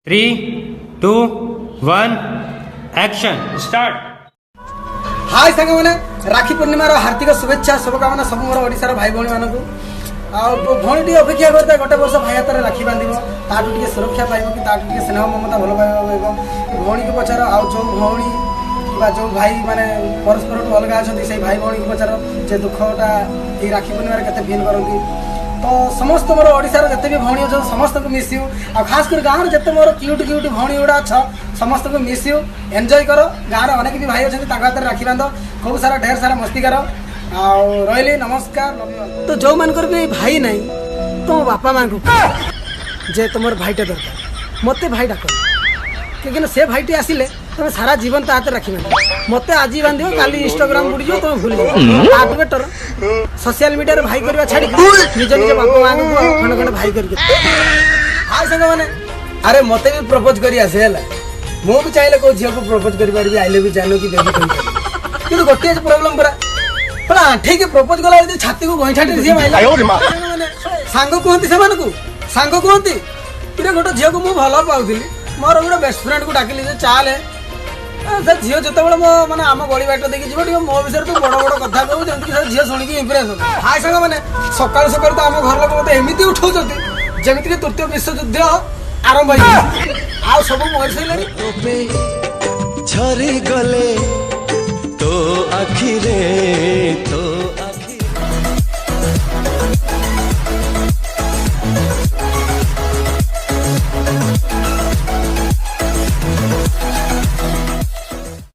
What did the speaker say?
3, 2, 1 action start. हाय सांग मैंने राखी पूर्णिमार हार्दिक शुभेच्छा शुभकामना सब मोर ओडिशार भाई भौणी मानक भौणी अपेक्षा करता गोटे वर्ष भाई हाथ में राखी बांध ताठू टे सुरक्षा पाइब कि ताठू टे स्नेह ममता भल पाइब भौणी को पचार आउ जो भौणी कि जो भाई माने परस्पर अलग अच्छा से भाई भौणी को पचार जे दुखटा ये राखी पूर्णिमार केते फील करती तो समस्त मोर ओडिशार जिते भी भौणी अच्छे समस्त को मिस यू आ खास कर गाँव जिते मोर क्यूट क्यूट भौणी गुड़ा अच्छा समस्त को मिस यू एंजॉय करो गाँव अनेक भी भाई अच्छे हाथ में राखी बांध खूब सारा ढेर सारा मस्ती करो रही नमस्कार। तो जो मानकर भी भाई नहीं तो बापा माँ को जे तुम भाईटे दरकार मत भाई डाक क्योंकि से भाईटी आसिले तुम सारा जीवन तो हाथ राखी बांध मत आज बांध काली इंस्टाग्राम बुड़ जाओ तुम भूल जाओ बेटर सोशल मीडिया भाई करवा छाड़ी निज निज बापा माँ को खंड खंड भाई करके हाय सांग मैंने अरे मत भी प्रपोज कर आसे है मु भी चाहिए कौ झील को प्रपोज कर आई लव यू जानो कि बेबी कि गोटे प्रोब्लेम पूरा ठीक है प्रपोज कला छाती को गईठा सांग कहती से सांग कहती कि गोटे झील को मुझे भल पाऊली मोर गोटे बेस्ट फ्रेंड को डाकिली चाले से झील जो मो मैंने आम गली बाट देखिए जी मो विषय तू बड़ बड़ कथा कहू जमी झील शुणिक इम्प्रेस हाय सांग मैंने सकाल सकाल तो आम घर लोग मत एमती उठाऊँ जमीक तृतीय विश्वयुद्ध आरंभ हो सब मरी झरी गले तो आखिरे तो